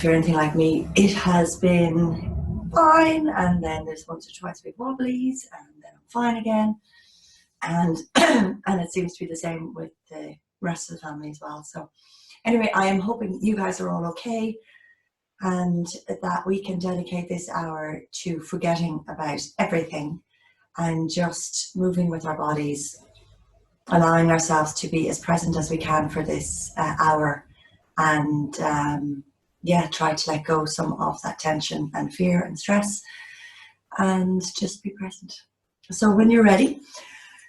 if you're anything like me, it has been fine, and then there's once or twice big wobblies, and then I'm fine again. And and it seems to be the same with the rest of the family as well. So anyway, I am hoping you guys are all okay, and that we can dedicate this hour to forgetting about everything and just moving with our bodies, allowing ourselves to be as present as we can for this hour, and try to let go some of that tension and fear and stress and just be present. So when you're ready,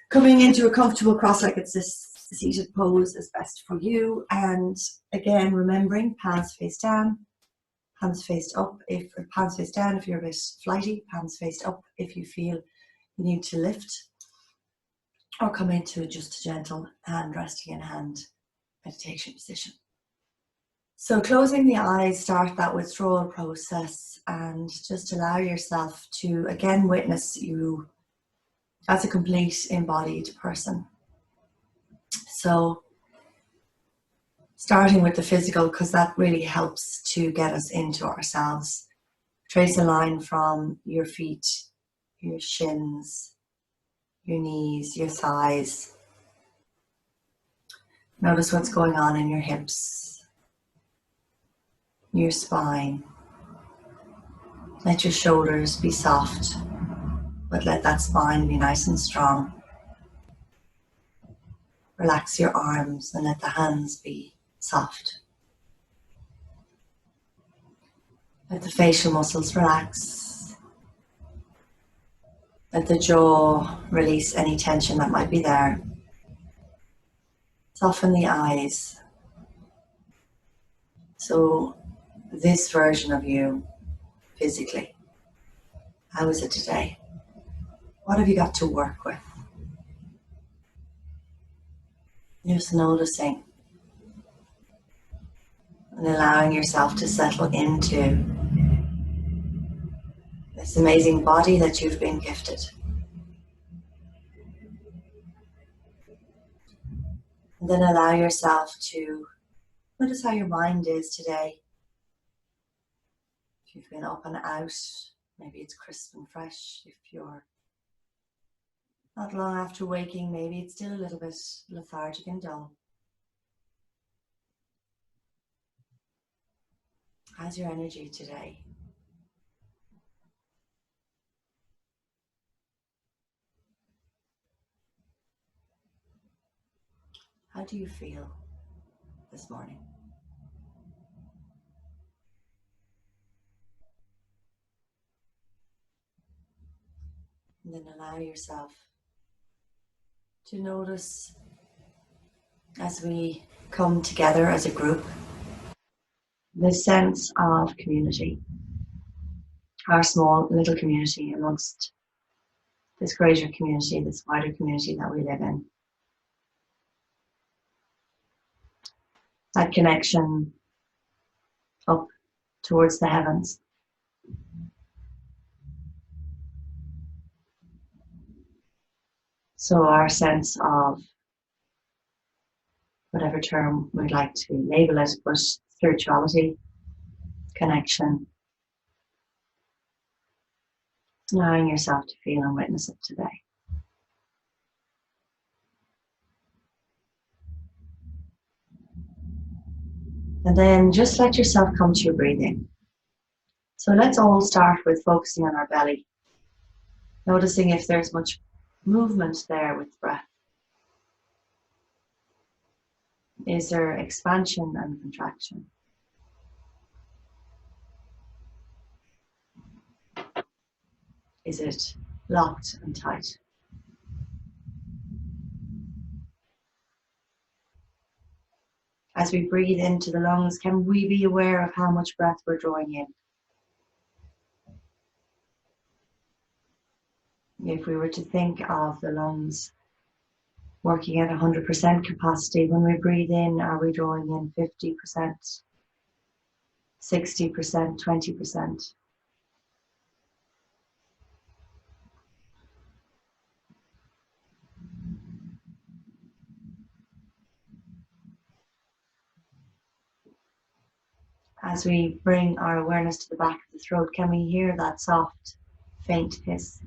coming into a comfortable cross-legged seated pose is best for you. And again, remembering palms face down, palms faced up, palms face down if you're a bit flighty, palms faced up if you feel you need to lift, or come into just a gentle hand resting in hand meditation position. So closing the eyes, start that withdrawal process and just allow yourself to again witness you as a complete embodied person. So starting with the physical, because that really helps to get us into ourselves. Trace a line from your feet, your shins, your knees, your thighs. Notice what's going on in your hips, your spine. Let your shoulders be soft, but let that spine be nice and strong. Relax your arms and let the hands be soft. Let the facial muscles relax. Let the jaw release any tension that might be there. Soften the eyes. So this version of you, physically, how is it today? What have you got to work with? Just noticing and allowing yourself to settle into this amazing body that you've been gifted. And then allow yourself to notice how your mind is today. If you've been up and out, maybe it's crisp and fresh. If you're not long after waking, maybe it's still a little bit lethargic and dull. How's your energy today? How do you feel this morning? And then allow yourself to notice, as we come together as a group, this sense of community, our small little community amongst this greater community, this wider community that we live in. That connection up towards the heavens. So our sense of, whatever term we'd like to label it, but spirituality, connection, allowing yourself to feel and witness it today. And then just let yourself come to your breathing. So let's all start with focusing on our belly, noticing if there's much movement there with breath. Is there expansion and contraction? Is it locked and tight? As we breathe into the lungs, can we be aware of how much breath we're drawing in? If we were to think of the lungs working at 100% capacity, when we breathe in, are we drawing in 50%, 60%, 20%? As we bring our awareness to the back of the throat, can we hear that soft, faint hiss?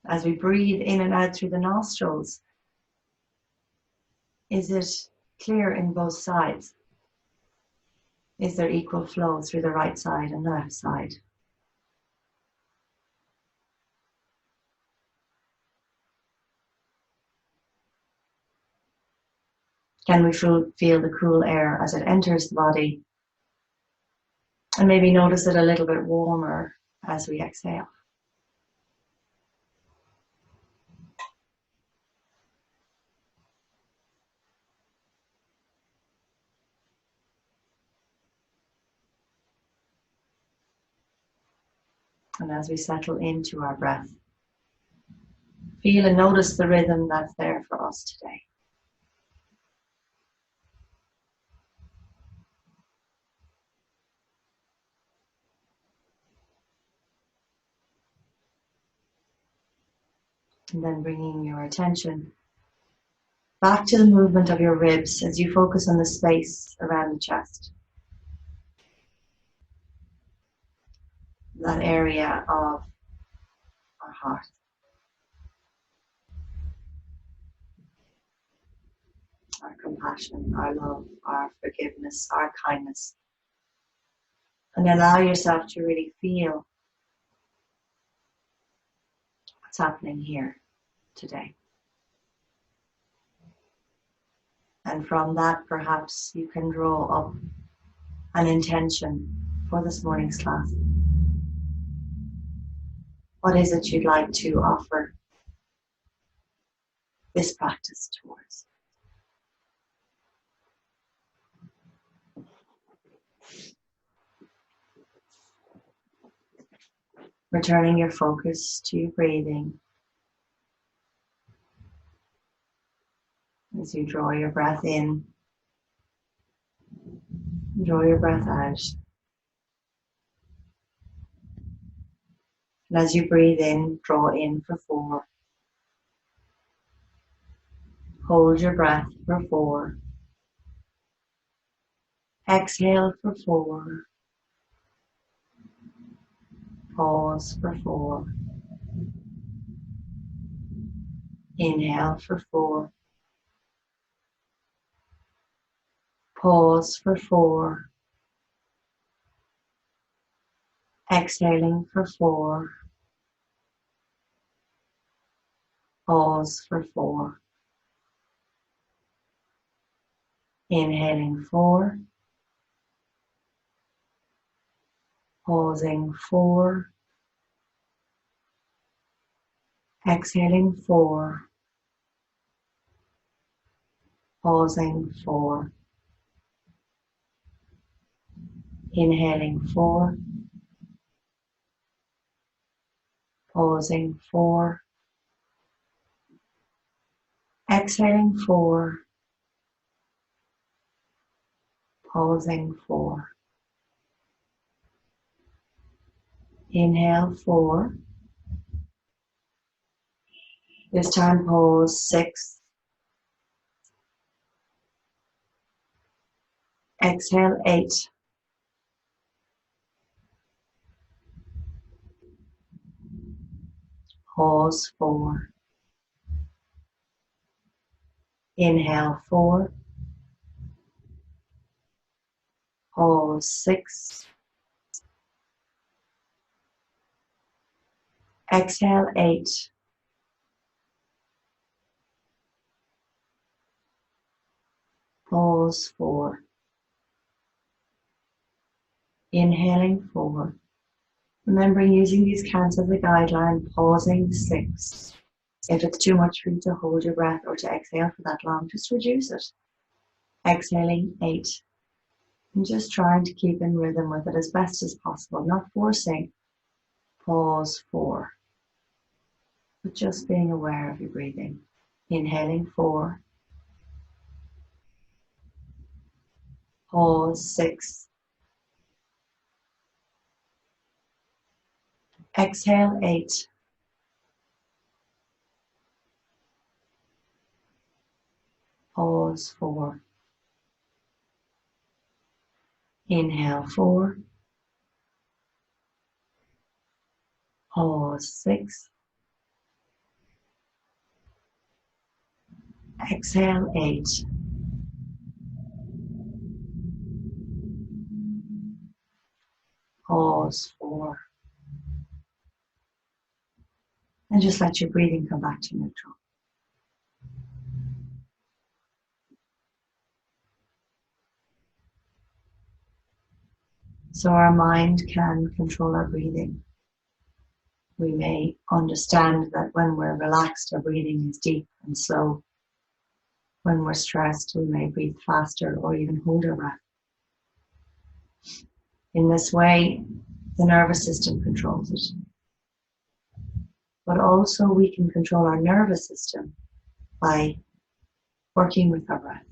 As we breathe in and out through the nostrils, is it clear in both sides? Is there equal flow through the right side and left side? Can we feel the cool air as it enters the body? And maybe notice it a little bit warmer as we exhale. And as we settle into our breath, feel and notice the rhythm that's there for us today. And then bringing your attention back to the movement of your ribs as you focus on the space around the chest. That area of our heart. Our compassion, our love, our forgiveness, our kindness. And allow yourself to really feel what's happening here today. And from that, perhaps you can draw up an intention for this morning's class. What is it you'd like to offer this practice towards? Returning your focus to your breathing as you draw your breath in, draw your breath out. And as you breathe in, draw in for 4. Hold your breath for 4. Exhale for 4. Pause for 4. Inhale for 4. Pause for 4. Exhaling for 4. Pause for 4. Inhaling 4. Pausing 4. Exhaling 4. Pausing 4. Inhaling 4. Pausing 4. Exhaling 4. Pausing 4. Inhale 4. This time pause 6. Exhale 8. Pause 4. Inhale 4. Pause 6. Exhale 8. Pause 4. Inhaling 4. Remembering using these counts as a guideline, pausing 6. If it's too much for you to hold your breath or to exhale for that long, just reduce it. Exhaling 8. And just trying to keep in rhythm with it as best as possible, not forcing. Pause 4. But just being aware of your breathing. Inhaling 4. Pause 6. Exhale 8. Pause 4. Inhale 4. Pause 6. Exhale 8. Pause 4. And just let your breathing come back to neutral. So our mind can control our breathing. We may understand that when we're relaxed, our breathing is deep and slow. When we're stressed, we may breathe faster or even hold our breath. In this way, the nervous system controls it. But also we can control our nervous system by working with our breath.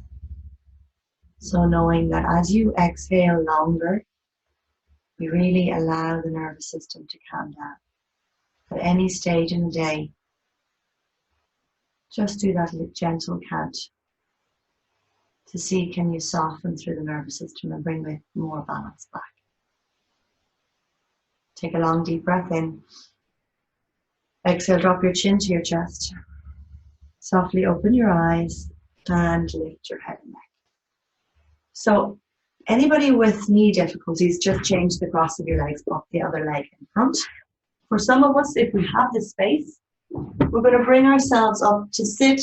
So knowing that as you exhale longer, we really allow the nervous system to calm down. At any stage in the day, just do that gentle count to see, can you soften through the nervous system and bring the more balance back. Take a long deep breath in. Exhale, drop your chin to your chest. Softly open your eyes and lift your head and neck. So anybody with knee difficulties, just change the cross of your legs up the other leg in front. For some of us, if we have the space, we're going to bring ourselves up to sit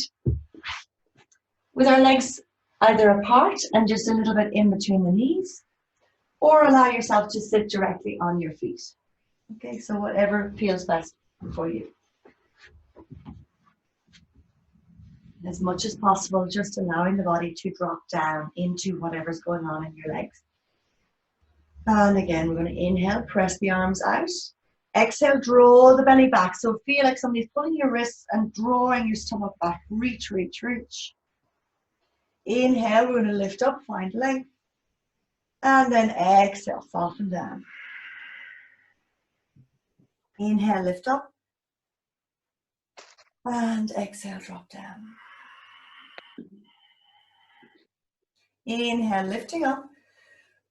with our legs either apart and just a little bit in between the knees, or allow yourself to sit directly on your feet. Okay, so whatever feels best for you. As much as possible, just allowing the body to drop down into whatever's going on in your legs. And again, we're going to inhale, press the arms out. Exhale, draw the belly back. So feel like somebody's pulling your wrists and drawing your stomach back. Reach, reach, reach. Inhale, we're going to lift up, find length. And then exhale, soften down. Inhale, lift up. And exhale, drop down. Inhale, lifting up.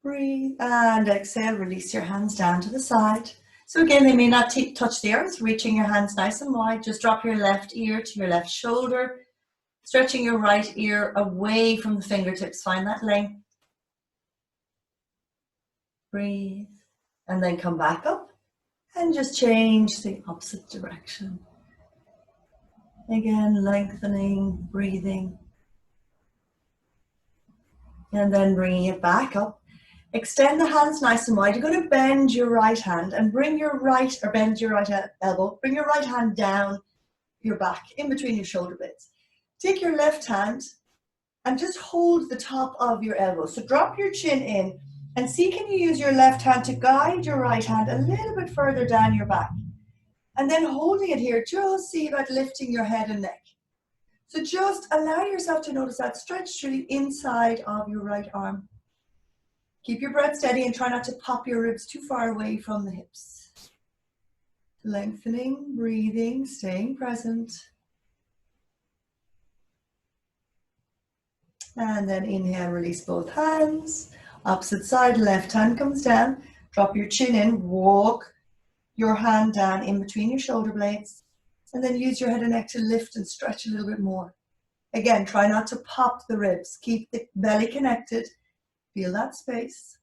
Breathe and exhale, release your hands down to the side. So again, they may not touch the earth, reaching your hands nice and wide. Just drop your left ear to your left shoulder, stretching your right ear away from the fingertips. Find that length. Breathe and then come back up and just change the opposite direction. Again, lengthening, breathing. And then bringing it back up. Extend the hands nice and wide. You're going to bend your right hand and bring your right, or bend your right elbow. Bring your right hand down your back, in between your shoulder blades. Take your left hand and just hold the top of your elbow. So drop your chin in and see, can you use your left hand to guide your right hand a little bit further down your back. And then holding it here, just see about lifting your head and neck. So just allow yourself to notice that stretch through the inside of your right arm. Keep your breath steady and try not to pop your ribs too far away from the hips. Lengthening, breathing, staying present. And then inhale, release both hands. Opposite side, left hand comes down. Drop your chin in, walk your hand down in between your shoulder blades. And then use your head and neck to lift and stretch a little bit more. Again, try not to pop the ribs. Keep the belly connected. Feel that space.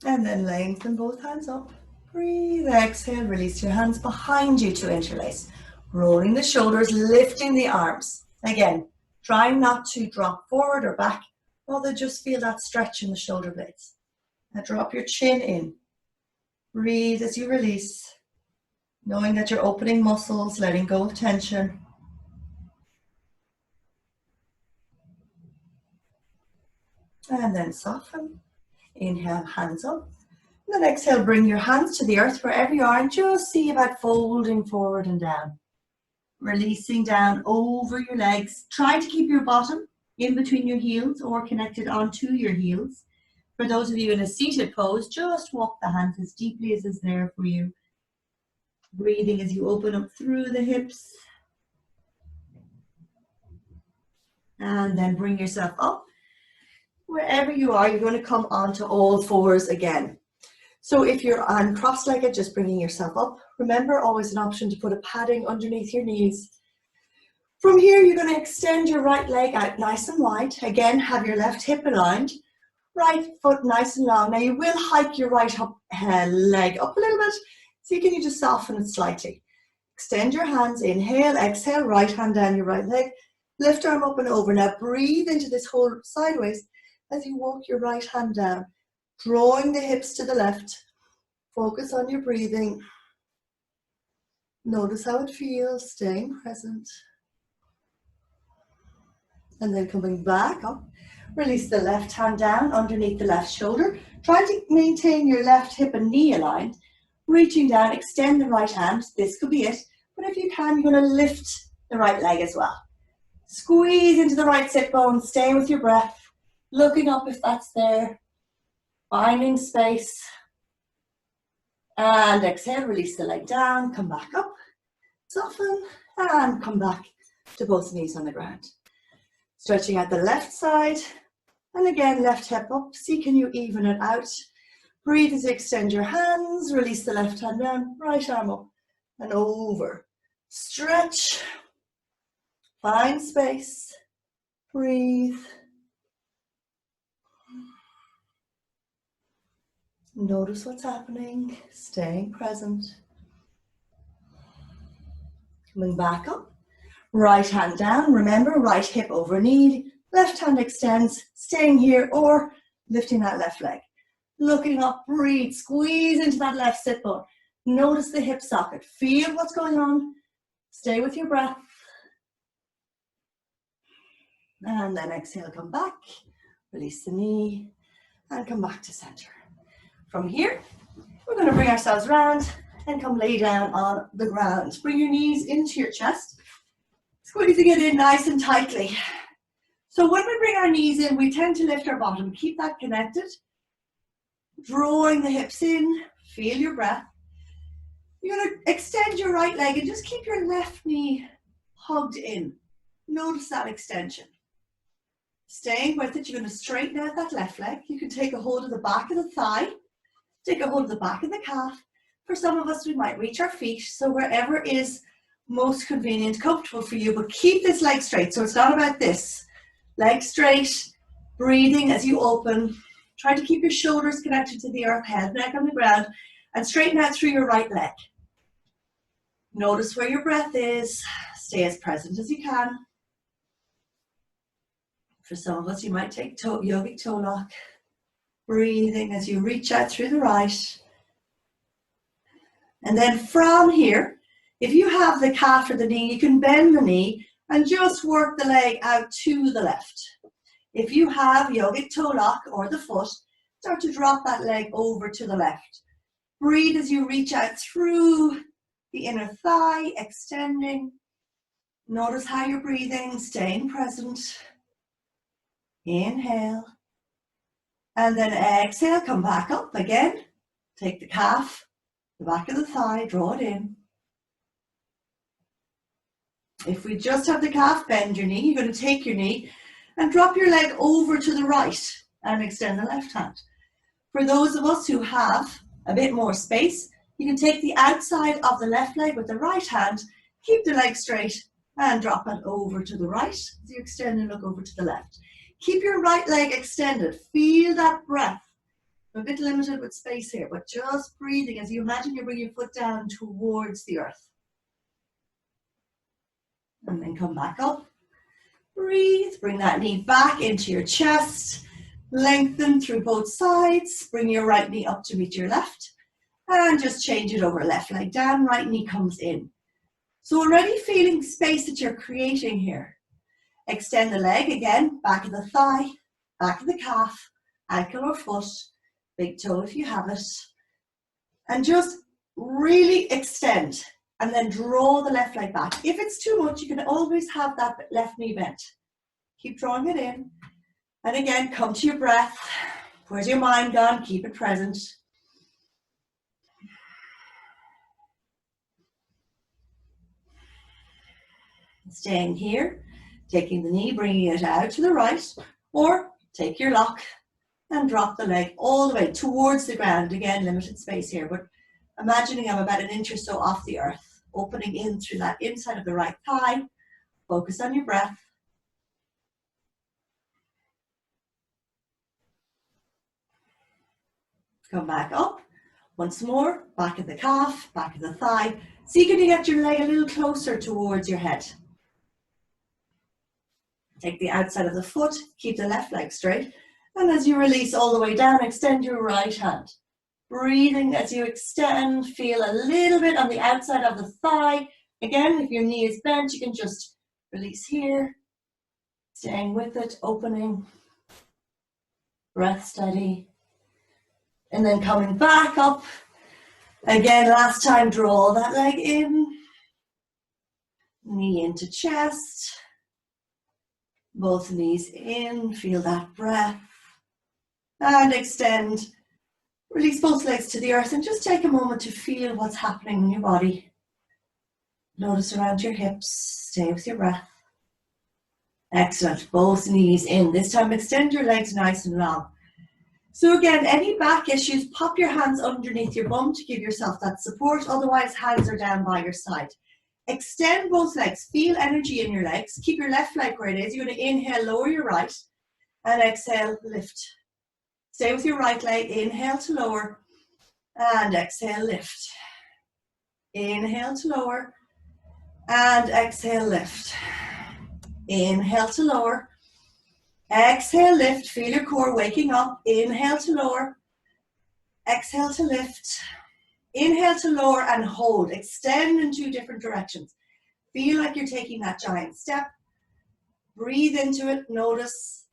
And then lengthen both hands up. Breathe, exhale, release your hands behind you to interlace. Rolling the shoulders, lifting the arms. Again, trying not to drop forward or back, rather just feel that stretch in the shoulder blades. Now drop your chin in. Breathe as you release, knowing that you're opening muscles, letting go of tension. And then soften. Inhale, hands up. And then exhale, bring your hands to the earth wherever you are and just see about folding forward and down. Releasing down over your legs. Try to keep your bottom in between your heels or connected onto your heels. For those of you in a seated pose, just walk the hands as deeply as is there for you. Breathing as you open up through the hips. And then bring yourself up. Wherever you are, you're going to come onto all fours again. So if you're on cross-legged, just bringing yourself up. Remember, always an option to put a padding underneath your knees. From here, you're going to extend your right leg out nice and wide. Again, have your left hip aligned. Right foot nice and long. Now you will hike your right leg up a little bit. So can you just soften it slightly. Extend your hands, inhale, exhale, right hand down your right leg. Left arm up and over. Now breathe into this whole sideways as you walk your right hand down, drawing the hips to the left. Focus on your breathing. Notice how it feels, staying present. And then coming back up, release the left hand down underneath the left shoulder. Try to maintain your left hip and knee aligned. Reaching down, extend the right hand. This could be it. But if you can, you're going to lift the right leg as well. Squeeze into the right sit bone. Stay with your breath. Looking up if that's there. Finding space. And exhale, release the leg down. Come back up. Soften. And come back to both knees on the ground. Stretching out the left side. And again, left hip up. See, can you even it out? Breathe as you extend your hands. Release the left hand down. Right arm up and over. Stretch. Find space. Breathe. Notice what's happening. Staying present. Coming back up. Right hand down. Remember, right hip over knee. Left hand extends. Staying here or lifting that left leg. Looking up, breathe. Squeeze into that left sit bone. Notice the hip socket. Feel what's going on. Stay with your breath. And then exhale, come back. Release the knee and come back to center. From here, we're going to bring ourselves around and come lay down on the ground. Bring your knees into your chest, squeezing it in nice and tightly. So when we bring our knees in, we tend to lift our bottom. Keep that connected. Drawing the hips in. Feel your breath. You're going to extend your right leg and just keep your left knee hugged in. Notice that extension. Staying with it, you're going to straighten out that left leg. You can take a hold of the back of the thigh. Take a hold of the back of the calf. For some of us, we might reach our feet. So wherever is most convenient, comfortable for you, but keep this leg straight. So it's not about this. Leg straight, breathing as you open. Try to keep your shoulders connected to the earth, head, neck on the ground, and straighten out through your right leg. Notice where your breath is. Stay as present as you can. For some of us, you might take yogic toe lock. Breathing as you reach out through the right. And then from here, if you have the calf or the knee, you can bend the knee and just work the leg out to the left. If you have yogic toe lock or the foot, start to drop that leg over to the left. Breathe as you reach out through the inner thigh, extending. Notice how you're breathing, staying present. Inhale. And then exhale, come back up again. Take the calf, the back of the thigh, draw it in. If we just have the calf, bend your knee. You're going to take your knee and drop your leg over to the right and extend the left hand. For those of us who have a bit more space, you can take the outside of the left leg with the right hand, keep the leg straight and drop it over to the right as you extend and look over to the left. Keep your right leg extended. Feel that breath. I'm a bit limited with space here, but just breathing as you imagine you bring your foot down towards the earth. And then come back up. Breathe. Bring that knee back into your chest. Lengthen through both sides. Bring your right knee up to meet your left. And just change it over. Left leg down, right knee comes in. So already feeling space that you're creating here. Extend the leg again, back of the thigh, back of the calf, ankle or foot, big toe if you have it. And just really extend and then draw the left leg back. If it's too much, you can always have that left knee bent. Keep drawing it in. And again, come to your breath. Where's your mind gone? Keep it present. Staying here, taking the knee, bringing it out to the right, or take your lock and drop the leg all the way towards the ground. Again, limited space here, but imagining I'm about 1 inch or so off the earth, opening in through that inside of the right thigh. Focus on your breath. Come back up. Once more, back of the calf, back of the thigh. See, can you get your leg a little closer towards your head? Take the outside of the foot, keep the left leg straight. And as you release all the way down, extend your right hand. Breathing as you extend, feel a little bit on the outside of the thigh. Again, if your knee is bent, you can just release here. Staying with it, opening. Breath steady. And then coming back up. Again, last time, draw that leg in. Knee into chest. Both knees in, feel that breath. And extend. Release both legs to the earth and just take a moment to feel what's happening in your body. Notice around your hips. Stay with your breath. Excellent. Both knees in. This time, extend your legs nice and long. So again, any back issues, pop your hands underneath your bum to give yourself that support. Otherwise, hands are down by your side. Extend both legs. Feel energy in your legs. Keep your left leg where it is. You're going to inhale, lower your right. And exhale, lift. Stay with your right leg. Inhale to lower. And exhale, lift. Inhale to lower. And exhale, lift. Inhale to lower. Exhale, lift. Feel your core waking up. Inhale to lower. Exhale to lift. Inhale to lower and hold. Extend in 2 different directions. Feel like you're taking that giant step. Breathe into it. Notice.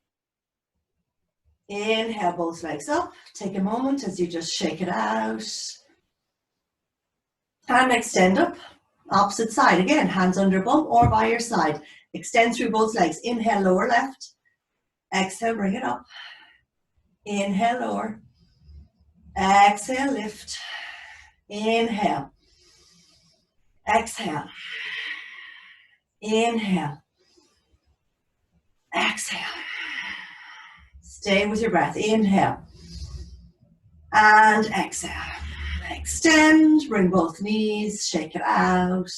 Inhale, both legs up. Take a moment as you just shake it out. And extend up. Opposite side. Again, hands under bum or by your side. Extend through both legs. Inhale, lower left. Exhale, bring it up. Inhale, lower. Exhale, lift. Inhale. Exhale. Inhale. Exhale. Stay with your breath. Inhale. And exhale. Extend. Bring both knees. Shake it out.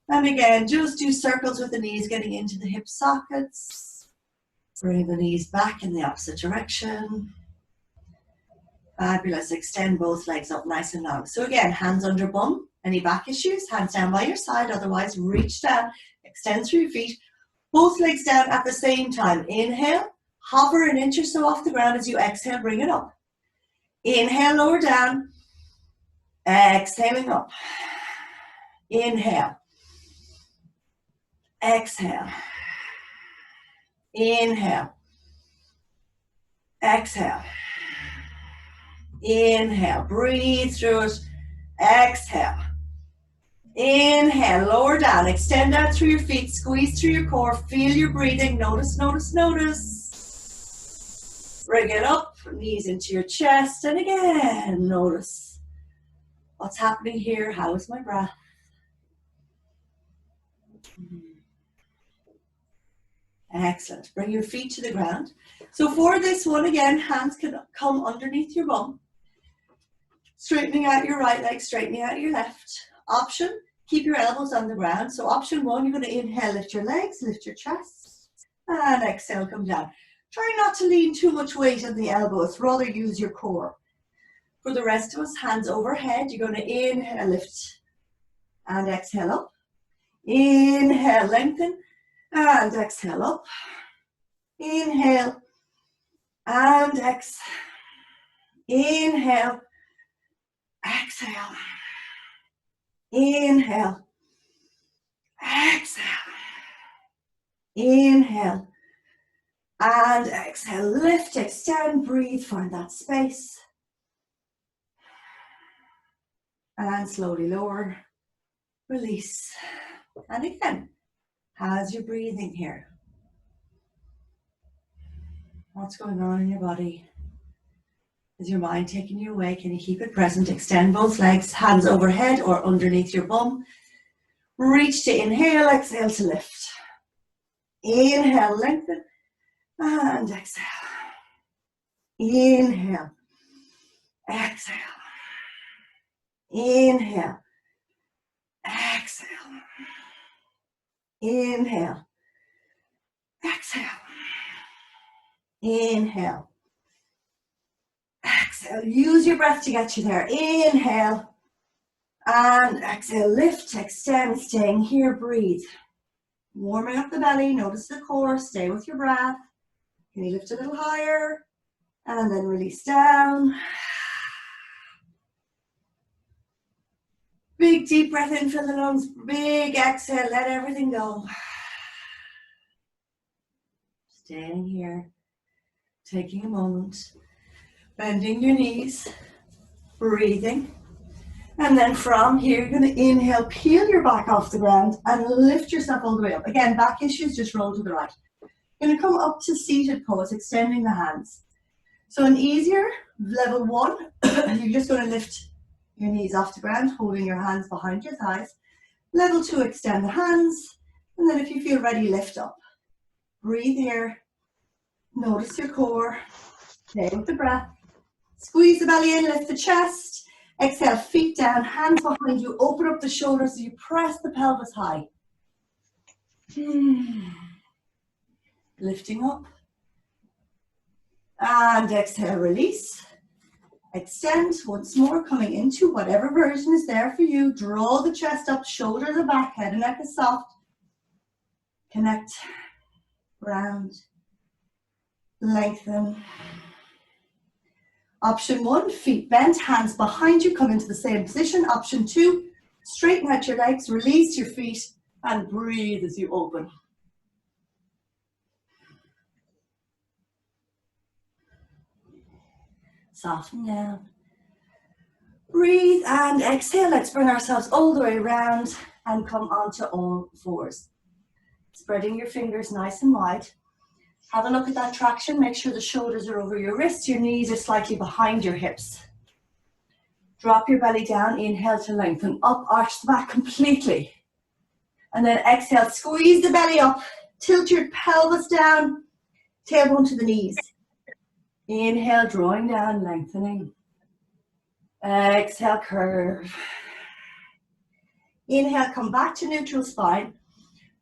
And again, just do circles with the knees getting into the hip sockets. Bring the knees back in the opposite direction. Fabulous. Extend both legs up nice and long. So again, hands under bum. Any back issues? Hands down by your side. Otherwise, reach down. Extend through your feet. Both legs down at the same time. Inhale. Hover 1 inch or so off the ground as you exhale. Bring it up. Inhale, lower down. Exhaling up. Inhale. Exhale. Inhale. Exhale. Inhale. Breathe through it. Exhale. Inhale. Lower down. Extend out through your feet. Squeeze through your core. Feel your breathing. Notice, notice, notice. Bring it up. Knees into your chest. And again, notice what's happening here. How is my breath? Excellent. Bring your feet to the ground. So for this one, again, hands can come underneath your bum. Straightening out your right leg, straightening out your left. Option, keep your elbows on the ground. So option 1, you're going to inhale, lift your legs, lift your chest. And exhale, come down. Try not to lean too much weight on the elbows. Rather use your core. For the rest of us, hands overhead. You're going to inhale, lift. And exhale up. Inhale, lengthen. And exhale up. Inhale. And exhale. Inhale. Exhale. Inhale. Exhale. Inhale. And exhale. Lift, extend, breathe, find that space. And slowly lower. Release. And again. How's your breathing here? What's going on in your body? Is your mind taking you away? Can you keep it present? Extend both legs, hands overhead or underneath your bum. Reach to inhale, exhale to lift. Inhale, lengthen, and exhale. Inhale, exhale. Inhale, exhale. Inhale, exhale. Inhale, exhale. Use your breath to get you there. Inhale and exhale. Lift, extend, staying here. Breathe. Warming up the belly. Notice the core. Stay with your breath. Can you lift a little higher? And then release down. Big deep breath in, fill the lungs. Big exhale, let everything go. Staying here, taking a moment, bending your knees, breathing. And then from here, you're going to inhale, peel your back off the ground and lift yourself all the way up. Again, back issues, just roll to the right. You're going to come up to seated pose, extending the hands. So an easier, level 1, you're just going to lift your knees off the ground, holding your hands behind your thighs. Level 2, extend the hands. And then if you feel ready, lift up. Breathe here. Notice your core. Stay with the breath. Squeeze the belly in, lift the chest. Exhale, feet down, hands behind you. Open up the shoulders as you press the pelvis high. Lifting up. And exhale, release. Extend once more, coming into whatever version is there for you. Draw the chest up, shoulders are back, head and neck is soft. Connect, round, lengthen. Option 1, feet bent, hands behind you, come into the same position. Option 2, straighten out your legs, release your feet, and breathe as you open. Soften down. Breathe and exhale. Let's bring ourselves all the way around and come onto all fours. Spreading your fingers nice and wide. Have a look at that traction. Make sure the shoulders are over your wrists. Your knees are slightly behind your hips. Drop your belly down. Inhale to lengthen. Up, arch the back completely. And then exhale. Squeeze the belly up. Tilt your pelvis down. Tailbone to the knees. Inhale, drawing down, lengthening. Exhale, curve. Inhale, come back to neutral spine.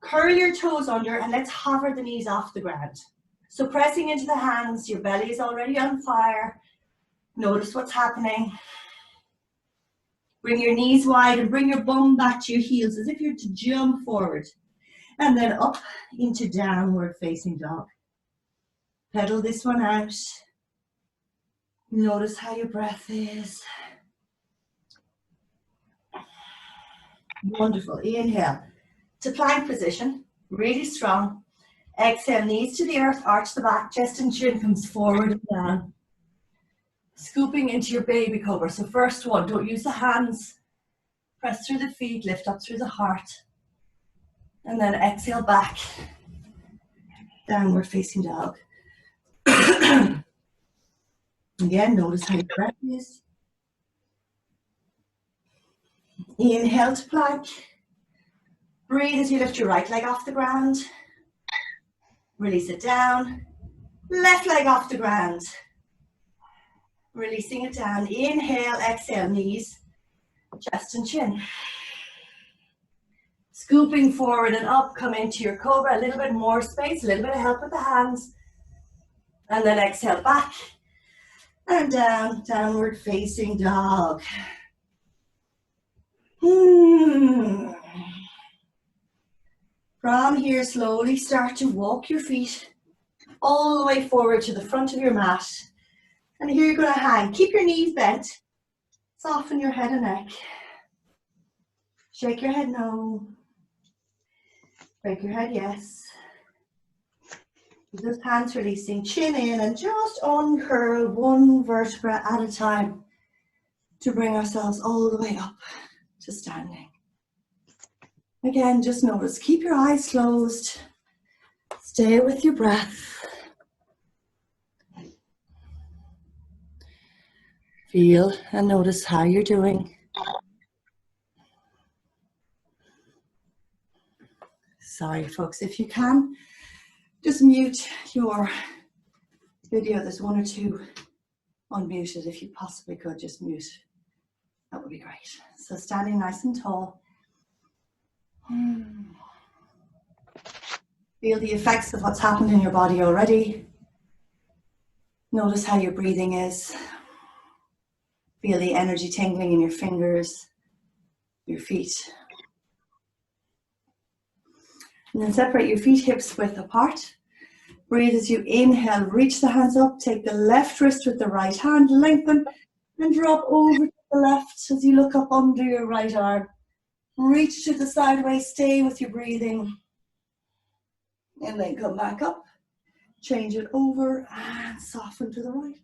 Curl your toes under and let's hover the knees off the ground. So pressing into the hands, your belly is already on fire. Notice what's happening. Bring your knees wide and bring your bum back to your heels as if you're to jump forward. And then up into downward facing dog. Pedal this one out. Notice how your breath is. Wonderful. Inhale to plank position, really strong. Exhale, knees to the earth, arch the back, chest and chin comes forward and down. Scooping into your baby cobra. So first one, don't use the hands. Press through the feet, lift up through the heart. And then exhale back. Downward facing dog. Again, notice how your breath is. Inhale to plank. Breathe as you lift your right leg off the ground. Release it down. Left leg off the ground. Releasing it down. Inhale, exhale, knees, chest and chin. Scooping forward and up, come into your cobra. A little bit more space, a little bit of help with the hands. And then exhale back and down, downward facing dog. From here, slowly start to walk your feet all the way forward to the front of your mat. And here you're going to hang. Keep your knees bent. Soften your head and neck. Shake your head no. Break your head yes. Keep those hands releasing. Chin in and just uncurl one vertebra at a time to bring ourselves all the way up to standing. Again, just notice, keep your eyes closed. Stay with your breath. Feel and notice how you're doing. Sorry, folks, if you can, just mute your video. There's one or two unmuted. If you possibly could, just mute. That would be great. So standing nice and tall. Feel the effects of what's happened in your body already. Notice how your breathing is. Feel the energy tingling in your fingers, your feet. And then separate your feet hips width apart. Breathe as you inhale, reach the hands up, take the left wrist with the right hand, lengthen and drop over to the left as you look up under your right arm. Reach to the sideways, stay with your breathing. And then come back up, change it over and soften to the right.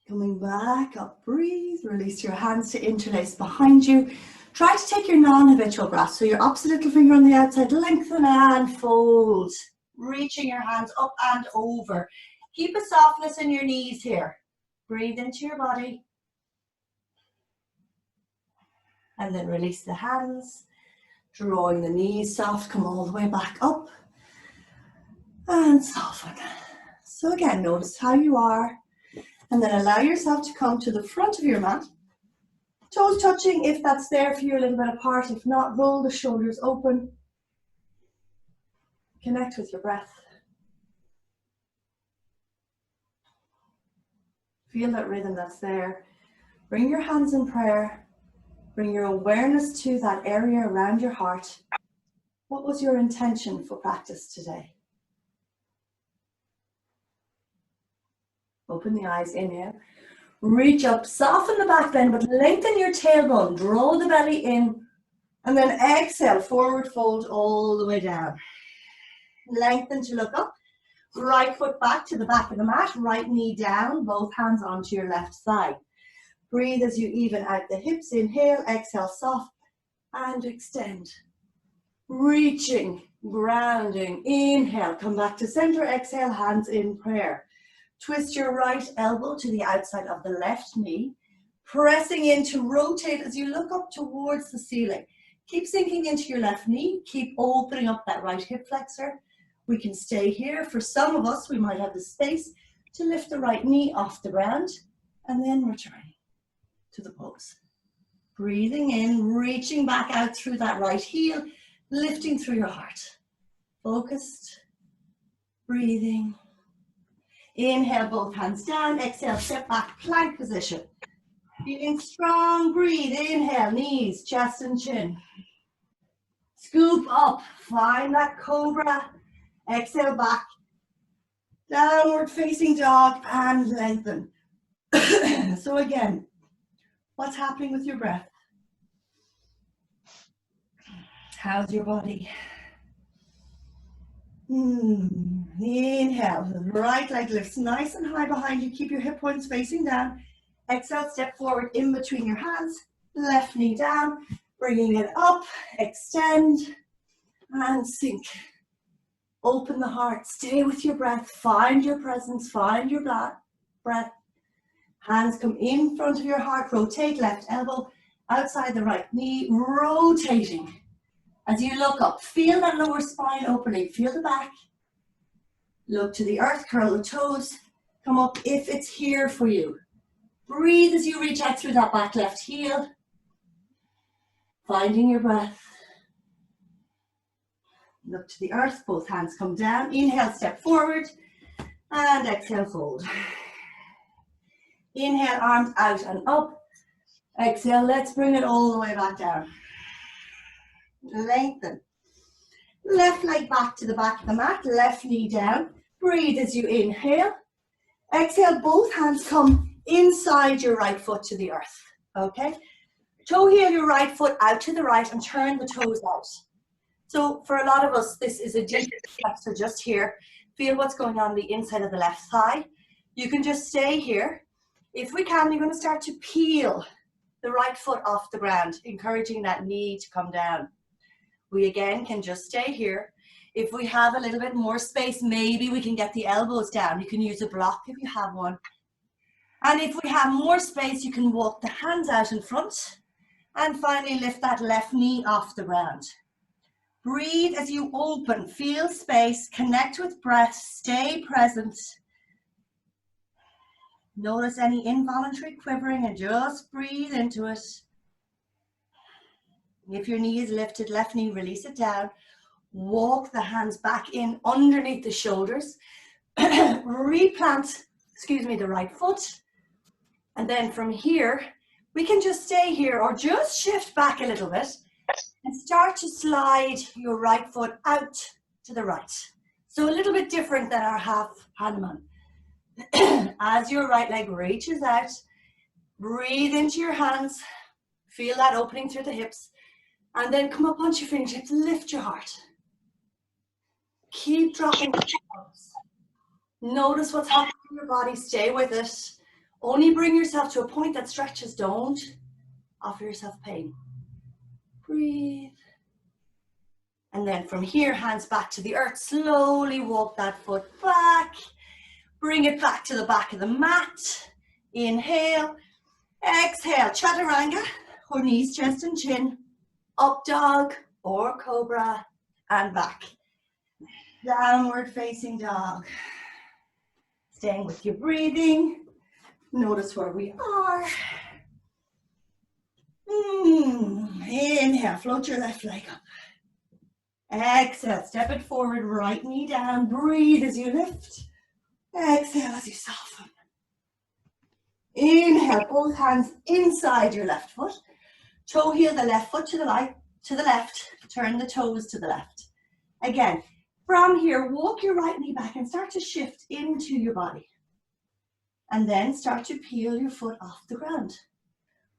Coming back up, breathe, release your hands to interlace behind you. Try to take your non-habitual breath, so your opposite little finger on the outside, lengthen and fold. Reaching your hands up and over. Keep a softness in your knees here. Breathe into your body. And then release the hands, drawing the knees soft, come all the way back up. And soften. So again, notice how you are. And then allow yourself to come to the front of your mat. Toes touching if that's there for you, a little bit apart. If not, roll the shoulders open. Connect with your breath. Feel that rhythm that's there. Bring your hands in prayer. Bring your awareness to that area around your heart. What was your intention for practice today? Open the eyes, inhale. Reach up, soften the back bend, but lengthen your tailbone. Draw the belly in. And then exhale, forward fold all the way down. Lengthen to look up. Right foot back to the back of the mat. Right knee down, both hands onto your left side. Breathe as you even out the hips. Inhale, exhale, soft, and extend. Reaching, grounding. Inhale, come back to center. Exhale, hands in prayer. Twist your right elbow to the outside of the left knee, pressing in to rotate as you look up towards the ceiling. Keep sinking into your left knee. Keep opening up that right hip flexor. We can stay here. For some of us, we might have the space to lift the right knee off the ground and then returning to the pose. Breathing in, reaching back out through that right heel, lifting through your heart. Focused, breathing. Inhale, both hands down. Exhale, step back, plank position. Feeling strong, breathe. Inhale, knees, chest and chin. Scoop up, find that cobra. Exhale back. Downward facing dog and lengthen. So again, what's happening with your breath? How's your body? Inhale, right leg lifts nice and high behind you. Keep your hip points facing down. Exhale, step forward in between your hands. Left knee down, bringing it up, extend, and sink. Open the heart, stay with your breath, find your presence, find your breath. Hands come in front of your heart, rotate left elbow, outside the right knee, rotating. As you look up, feel that lower spine opening, feel the back. Look to the earth, curl the toes, come up if it's here for you. Breathe as you reach out through that back left heel. Finding your breath. Look to the earth, both hands come down. Inhale, step forward, and exhale, fold. Inhale, arms out and up. Exhale, let's bring it all the way back down. Lengthen. Left leg back to the back of the mat, left knee down. Breathe as you inhale. Exhale, both hands come inside your right foot to the earth. Okay? Toe heel your right foot out to the right and turn the toes out. So for a lot of us, this is a deep flexor just here. Feel what's going on the inside of the left thigh. You can just stay here. If we can, you're going to start to peel the right foot off the ground, encouraging that knee to come down. We again can just stay here. If we have a little bit more space, maybe we can get the elbows down. You can use a block if you have one. And if we have more space, you can walk the hands out in front And finally, lift that left knee off the ground. Breathe as you open, feel space, connect with breath, stay present. Notice any involuntary quivering and just breathe into it. If your knee is lifted, left knee, release it down. Walk the hands back in underneath the shoulders. Replant, the right foot. And then from here, we can just stay here or just shift back a little bit and start to slide your right foot out to the right. So a little bit different than our half Hanuman. As your right leg reaches out, breathe into your hands, feel that opening through the hips, and then come up onto your fingertips, lift your heart. Keep dropping the toes. Notice what's happening in your body, stay with it. Only bring yourself to a point that stretches, don't offer yourself pain. Breathe. And then from here, hands back to the earth, slowly walk that foot back. Bring it back to the back of the mat. Inhale, exhale, chaturanga, or knees, chest and chin. Up dog or cobra, and back. Downward facing dog. Staying with your breathing. Notice where we are. Inhale, float your left leg up. Exhale, step it forward, right knee down. Breathe as you lift. Exhale as you soften. Inhale, both hands inside your left foot. Toe heel the left foot to the left. Turn the toes to the left. Again, from here, walk your right knee back and start to shift into your body. And then start to peel your foot off the ground,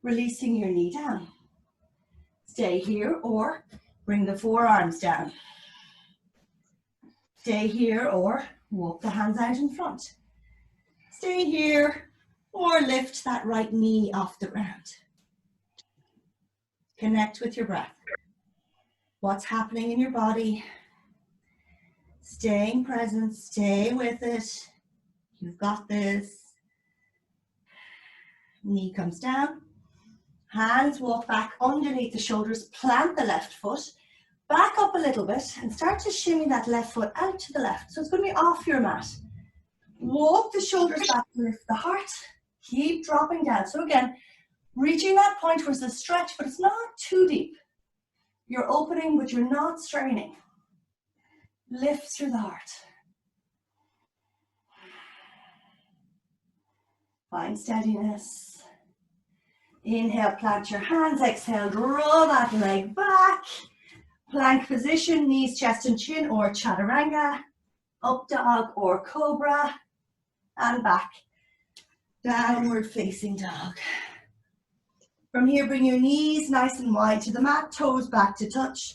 releasing your knee down. Stay here or bring the forearms down. Stay here or walk the hands out in front. Stay here or lift that right knee off the ground. Connect with your breath. What's happening in your body? Staying present, stay with it. You've got this. Knee comes down. Hands walk back underneath the shoulders. Plant the left foot. Back up a little bit and start to shimmy that left foot out to the left. So it's going to be off your mat. Walk the shoulders back to lift the heart. Keep dropping down. So again, reaching that point where it's a stretch, but it's not too deep. You're opening, but you're not straining. Lift through the heart. Find steadiness. Inhale, plant your hands. Exhale, draw that leg back. Plank position, knees, chest and chin, or chaturanga. Up dog or cobra. And back. Downward facing dog. From here, bring your knees nice and wide to the mat, toes back to touch.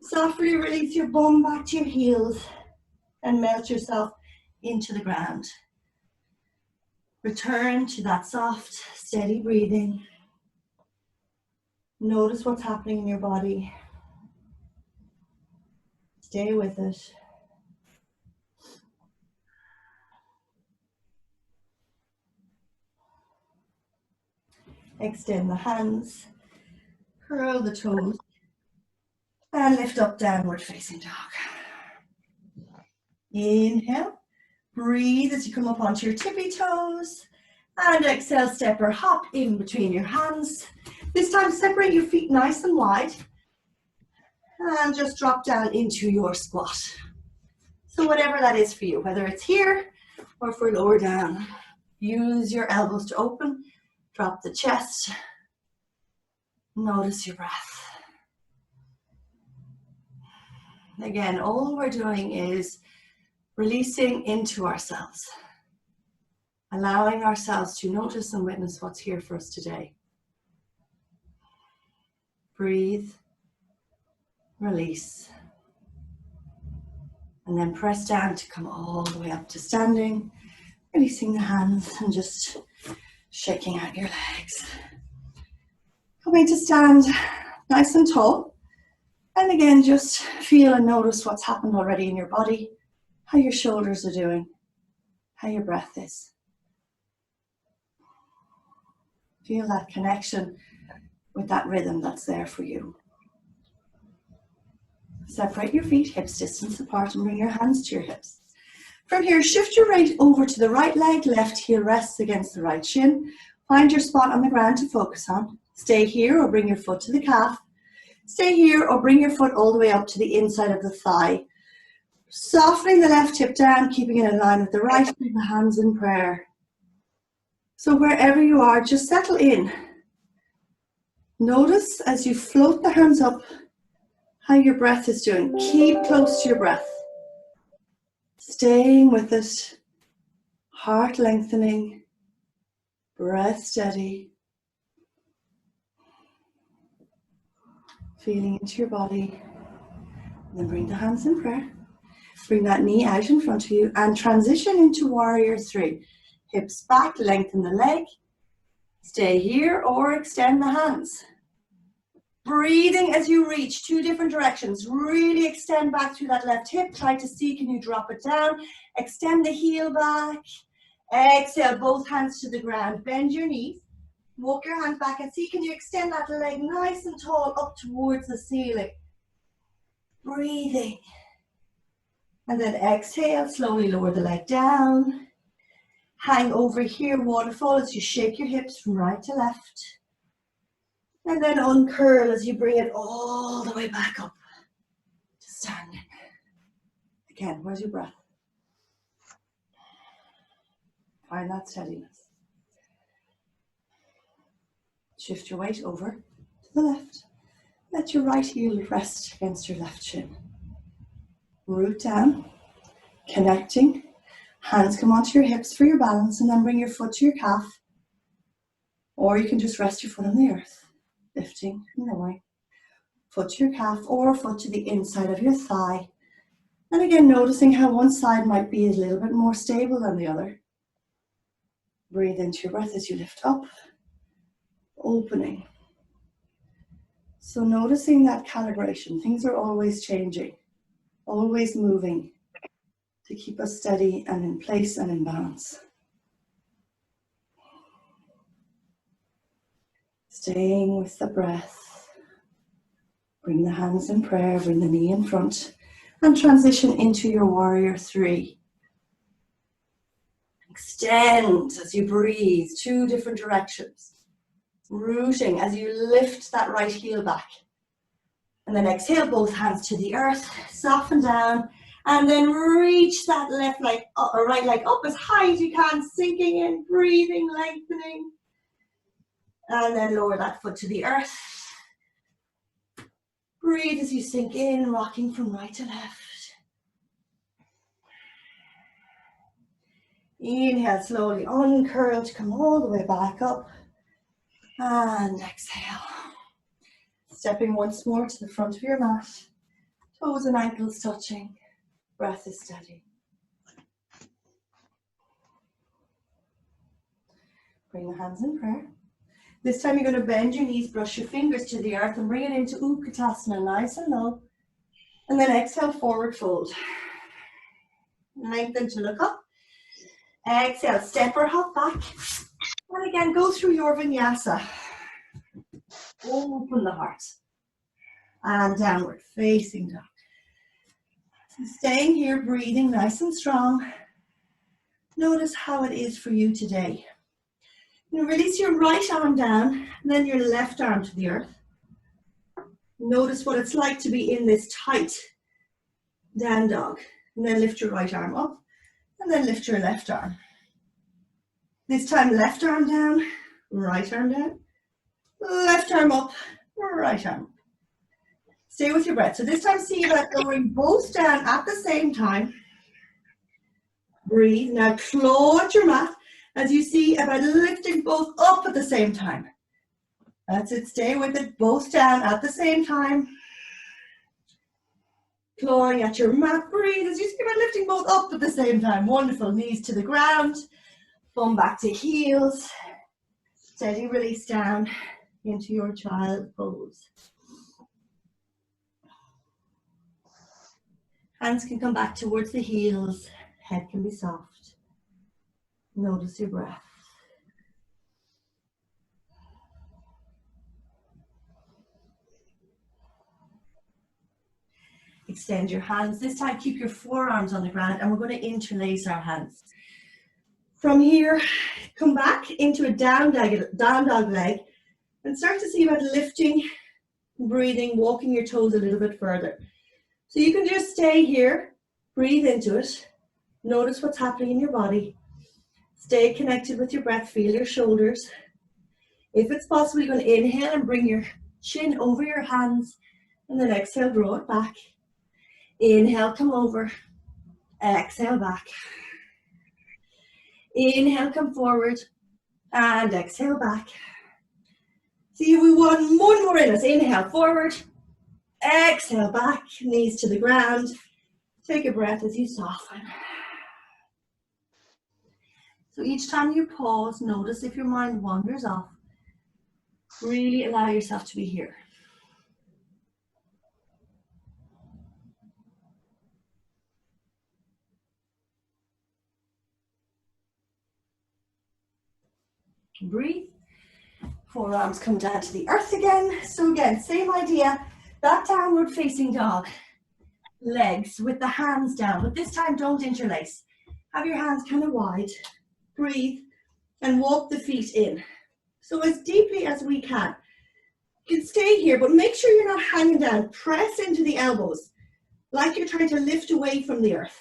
Softly release your bum back to your heels and melt yourself into the ground. Return to that soft, steady breathing. Notice what's happening in your body. Stay with it. Extend the hands, curl the toes, and lift up, downward facing dog. Inhale, breathe as you come up onto your tippy toes, and exhale, step or hop in between your hands. This time, separate your feet nice and wide, and just drop down into your squat. So whatever that is for you, whether it's here or for lower down, use your elbows to open. Drop the chest. Notice your breath. Again, all we're doing is releasing into ourselves, allowing ourselves to notice and witness what's here for us today. Breathe, release, and then press down to come all the way up to standing, releasing the hands and just shaking out your legs. Coming to stand nice and tall. And again, just feel and notice what's happened already in your body, how your shoulders are doing, how your breath is. Feel that connection with that rhythm that's there for you. Separate your feet, hips distance apart, and bring your hands to your hips. From here, shift your weight over to the right leg, left heel rests against the right shin. Find your spot on the ground to focus on. Stay here or bring your foot to the calf. Stay here or bring your foot all the way up to the inside of the thigh. Softening the left hip down, keeping it in line with the right, bring the hands in prayer. So wherever you are, just settle in. Notice as you float the hands up, how your breath is doing. Keep close to your breath. Staying with it. Heart lengthening. Breath steady. Feeling into your body. And then bring the hands in prayer. Bring that knee out in front of you and transition into warrior three. Hips back, lengthen the leg. Stay here or extend the hands. Breathing as you reach, two different directions. Really extend back through that left hip. Try to see, can you drop it down? Extend the heel back. Exhale, both hands to the ground. Bend your knees. Walk your hands back and see, can you extend that leg nice and tall up towards the ceiling? Breathing. And then exhale, slowly lower the leg down. Hang over here, waterfall, as you shake your hips from right to left. And then uncurl as you bring it all the way back up to standing. Again, where's your breath? Find that steadiness. Shift your weight over to the left. Let your right heel rest against your left shin. Root down, connecting. Hands come onto your hips for your balance, and then bring your foot to your calf. Or you can just rest your foot on the earth. Lifting and lowering. Foot to your calf or foot to the inside of your thigh. And again, noticing how one side might be a little bit more stable than the other. Breathe into your breath as you lift up, opening. So noticing that calibration. Things are always changing, always moving to keep us steady and in place and in balance. Staying with the breath. Bring the hands in prayer, bring the knee in front, and transition into your warrior three. Extend as you breathe, two different directions. Rooting as you lift that right heel back. And then exhale, both hands to the earth, soften down, and then reach that left leg up, or right leg up as high as you can, sinking in, breathing, lengthening. And then lower that foot to the earth. Breathe as you sink in, rocking from right to left. Inhale, slowly uncurl to come all the way back up. And exhale. Stepping once more to the front of your mat. Toes and ankles touching. Breath is steady. Bring the hands in prayer. This time you're going to bend your knees, brush your fingers to the earth and bring it into Utkatasana, nice and low. And then exhale, forward fold. Lengthen to look up. Exhale, step or hop back. And again, go through your vinyasa. Open the heart. And downward, facing dog. So staying here, breathing nice and strong. Notice how it is for you today. You release your right arm down, and then your left arm to the earth. Notice what it's like to be in this tight down dog. And then lift your right arm up, and then lift your left arm. This time, left arm down, right arm down, left arm up, right arm up. Stay with your breath. So this time, see about lowering both down at the same time. Breathe. Now claw at your mat as you see about lifting both up at the same time. That's it. Stay with it. Both down at the same time. Clawing at your mat. Breathe as you see about lifting both up at the same time. Wonderful. Knees to the ground. Bum back to heels. Steady release down into your child pose. Hands can come back towards the heels. Head can be soft. Notice your breath. Extend your hands. This time keep your forearms on the ground and we're going to interlace our hands. From here, come back into a down dog leg and start to see about lifting, breathing, walking your toes a little bit further. So you can just stay here, breathe into it, notice what's happening in your body, stay connected with your breath, feel your shoulders. If it's possible, you're going to inhale and bring your chin over your hands, and then exhale, draw it back. Inhale, come over, exhale back. Inhale, come forward, and exhale back. See, we want one more in us. Inhale, forward, exhale back, knees to the ground. Take a breath as you soften. So each time you pause, notice if your mind wanders off. Really allow yourself to be here. Breathe. Forearms come down to the earth again. So again, same idea. That downward facing dog. Legs with the hands down, but this time don't interlace. Have your hands kind of wide. Breathe and walk the feet in. So as deeply as we can. You can stay here, but make sure you're not hanging down. Press into the elbows like you're trying to lift away from the earth.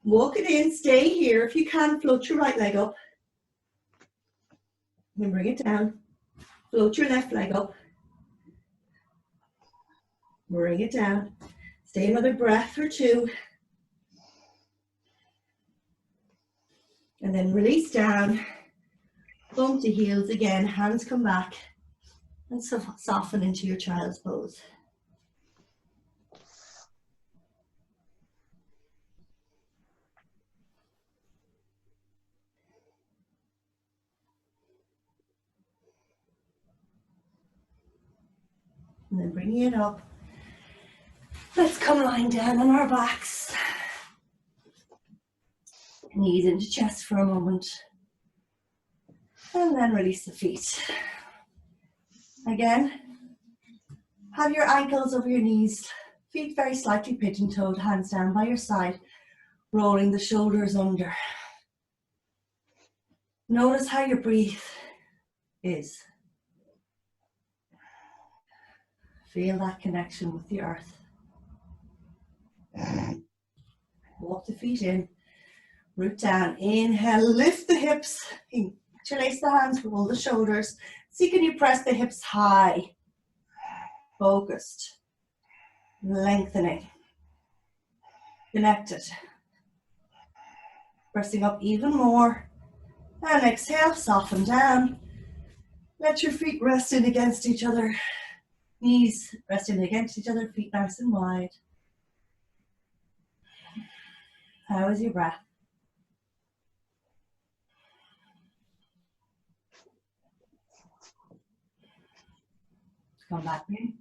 Walk it in, stay here. If you can, float your right leg up. Then bring it down. Float your left leg up. Bring it down. Stay another breath or two. And then release down. Bump to heels again. Hands come back. And soften into your child's pose. And then bringing it up. Let's come lying down on our backs. Knees into chest for a moment. And then release the feet. Again, have your ankles over your knees. Feet very slightly pigeon-toed, hands down by your side. Rolling the shoulders under. Notice how your breath is. Feel that connection with the earth. Walk the feet in, root down, inhale, lift the hips, interlace the hands, roll the shoulders. See, can you press the hips high, focused, lengthening, connected. Pressing up even more, and exhale, soften down. Let your feet rest in against each other, knees resting against each other, feet nice and wide. How is your breath? Come back in.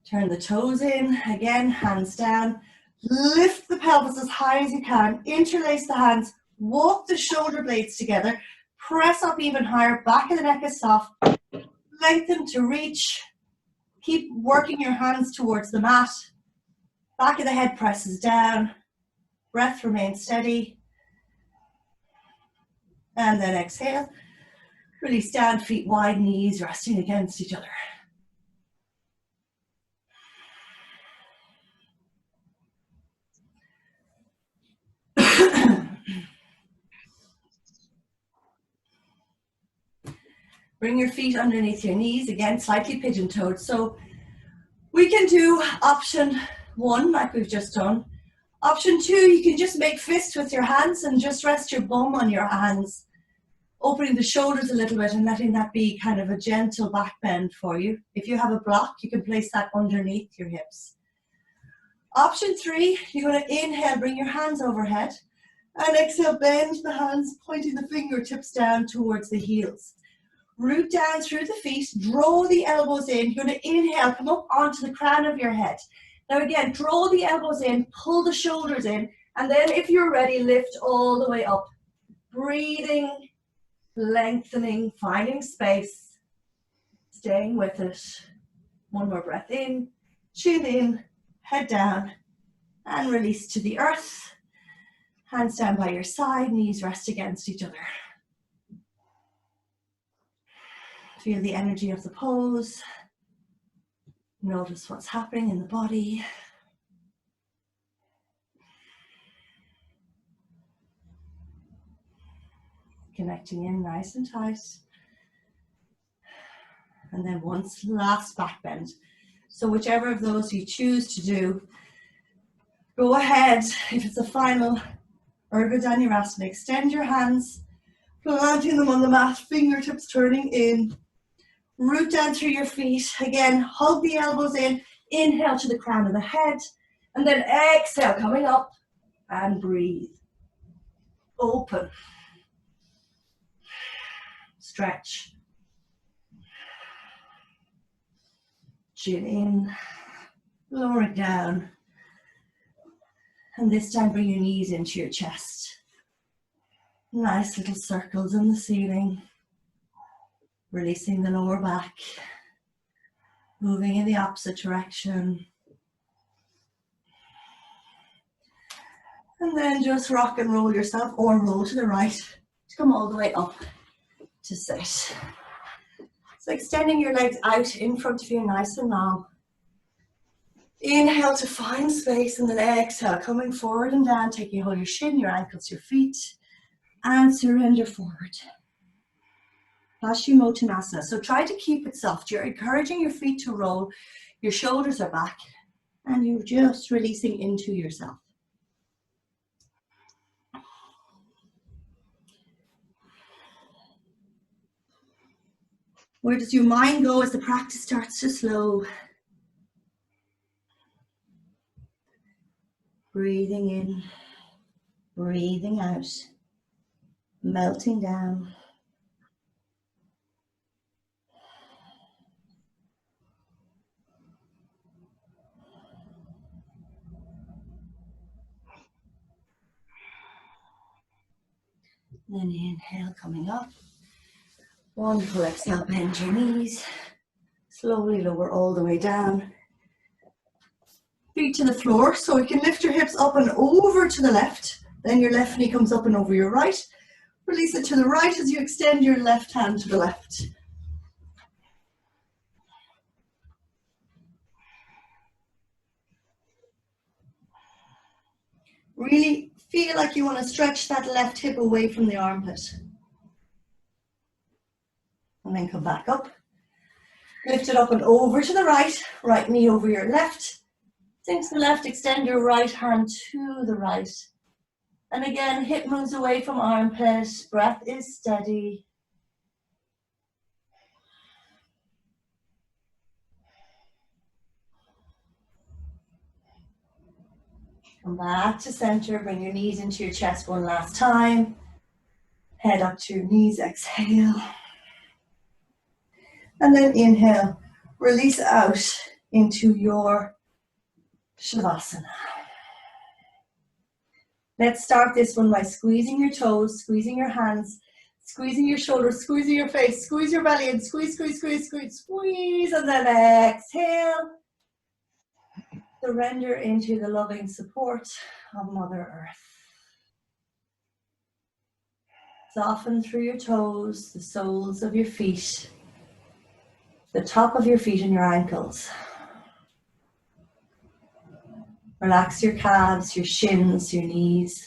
Turn the toes in. Again, hands down. Lift the pelvis as high as you can. Interlace the hands. Walk the shoulder blades together. Press up even higher. Back of the neck is soft. Lengthen to reach. Keep working your hands towards the mat. Back of the head presses down. Breath remains steady. And then exhale. Release down, feet wide, knees resting against each other. Bring your feet underneath your knees, again, slightly pigeon-toed. So we can do option 1, like we've just done. Option 2, you can just make fists with your hands and just rest your bum on your hands, opening the shoulders a little bit and letting that be kind of a gentle back bend for you. If you have a block, you can place that underneath your hips. Option 3, you're going to inhale, bring your hands overhead, and exhale, bend the hands, pointing the fingertips down towards the heels. Root down through the feet, draw the elbows in. You're going to inhale, come up onto the crown of your head. Now again, draw the elbows in, pull the shoulders in, and then if you're ready, lift all the way up. Breathing, lengthening, finding space, staying with it. One more breath in, chin in, head down and release to the earth. Hands down by your side, knees rest against each other. Feel the energy of the pose. Notice what's happening in the body. Connecting in nice and tight. And then once last back bend. So whichever of those you choose to do, go ahead. If it's a final Urdhva Dhanurasana, extend your hands, planting them on the mat, fingertips turning in. Root down through your feet. Again, hug the elbows in. Inhale to the crown of the head. And then exhale, coming up. And breathe. Open. Stretch. Chin in. Lower it down. And this time bring your knees into your chest. Nice little circles in the ceiling. Releasing the lower back. Moving in the opposite direction. And then just rock and roll yourself or roll to the right to come all the way up to sit. So extending your legs out in front of you nice and long. Inhale to find space and then exhale, coming forward and down, taking hold of your shin, your ankles, your feet, and surrender forward. Paschimottanasana. So try to keep it soft. You're encouraging your feet to roll, your shoulders are back, and you're just releasing into yourself. Where does your mind go as the practice starts to slow? Breathing in, breathing out, melting down. Then inhale, coming up. Wonderful, exhale, bend your knees. Slowly lower all the way down. Feet to the floor, so you can lift your hips up and over to the left. Then your left knee comes up and over your right. Release it to the right as you extend your left hand to the left. Really feel like you want to stretch that left hip away from the armpit. And then come back up. Lift it up and over to the right. Right knee over your left. Sink to the left, extend your right hand to the right. And again, hip moves away from armpit. Breath is steady. Come back to center. Bring your knees into your chest one last time. Head up to your knees. Exhale. And then inhale. Release out into your Shavasana. Let's start this one by squeezing your toes, squeezing your hands, squeezing your shoulders, squeezing your face, squeeze your belly and squeeze, squeeze, squeeze, squeeze, squeeze, and then exhale. Surrender into the loving support of Mother Earth. Soften through your toes, the soles of your feet, the top of your feet and your ankles. Relax your calves, your shins, your knees.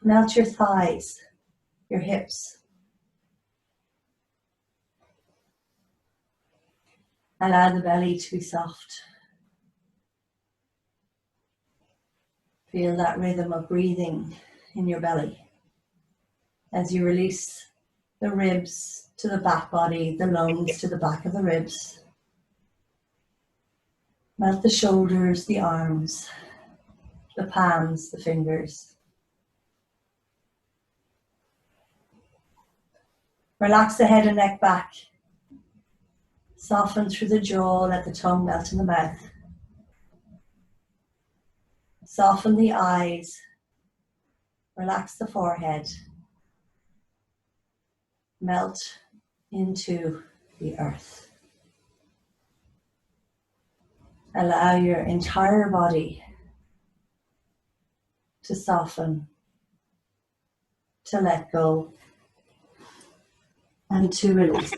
Melt your thighs, your hips. Allow the belly to be soft. Feel that rhythm of breathing in your belly as you release the ribs to the back body, the lungs to the back of the ribs. Melt the shoulders, the arms, the palms, the fingers. Relax the head and neck back. Soften through the jaw, let the tongue melt in the mouth. Soften the eyes. Relax the forehead. Melt into the earth. Allow your entire body to soften, to let go, and to release.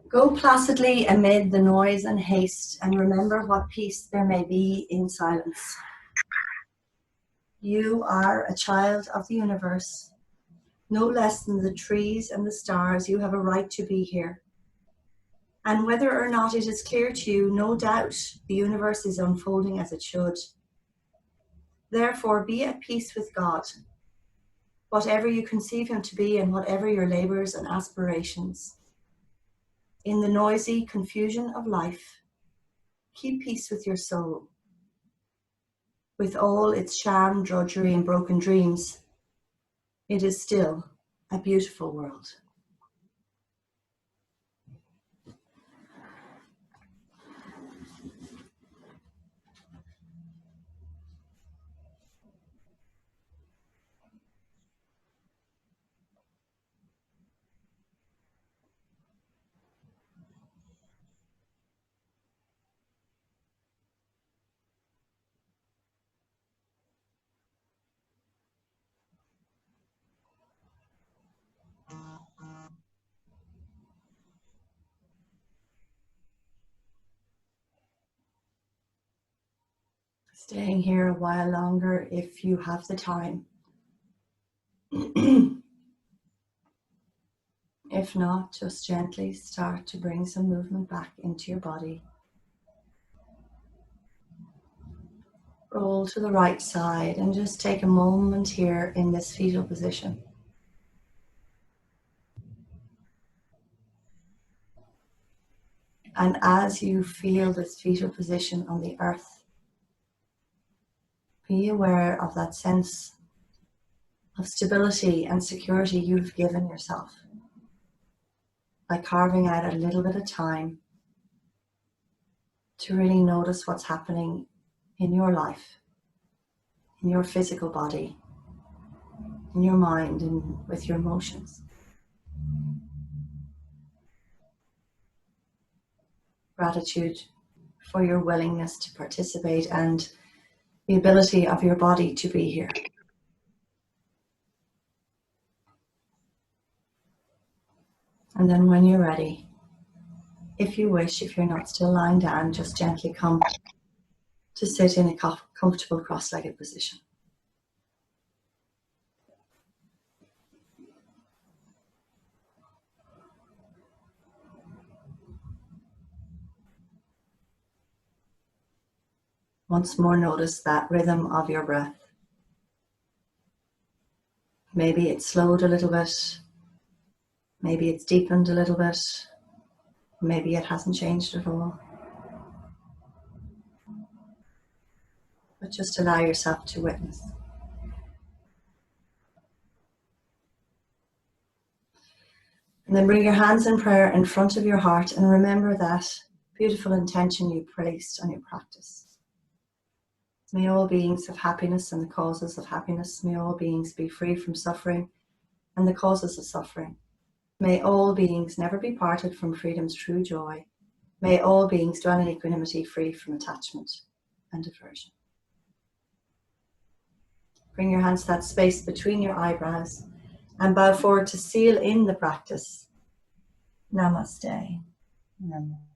Go placidly amid the noise and haste, and remember what peace there may be in silence. You are a child of the universe. No less than the trees and the stars, you have a right to be here. And whether or not it is clear to you, no doubt the universe is unfolding as it should. Therefore, be at peace with God, whatever you conceive him to be and whatever your labors and aspirations. In the noisy confusion of life, keep peace with your soul. With all its sham, drudgery, and broken dreams, it is still a beautiful world. Staying here a while longer if you have the time. If not, just gently start to bring some movement back into your body. Roll to the right side and just take a moment here in this fetal position. And as you feel this fetal position on the earth, be aware of that sense of stability and security you've given yourself by carving out a little bit of time to really notice what's happening in your life, in your physical body, in your mind, and with your emotions. Gratitude for your willingness to participate and the ability of your body to be here. And then when you're ready, if you wish, if you're not still lying down, just gently come to sit in a comfortable cross-legged position. Once more, notice that rhythm of your breath. Maybe it's slowed a little bit. Maybe it's deepened a little bit. Maybe it hasn't changed at all. But just allow yourself to witness. And then bring your hands in prayer in front of your heart and remember that beautiful intention you placed on your practice. May all beings have happiness and the causes of happiness. May all beings be free from suffering and the causes of suffering. May all beings never be parted from freedom's true joy. May all beings dwell in equanimity, free from attachment and aversion. Bring your hands to that space between your eyebrows and bow forward to seal in the practice. Namaste. Namaste.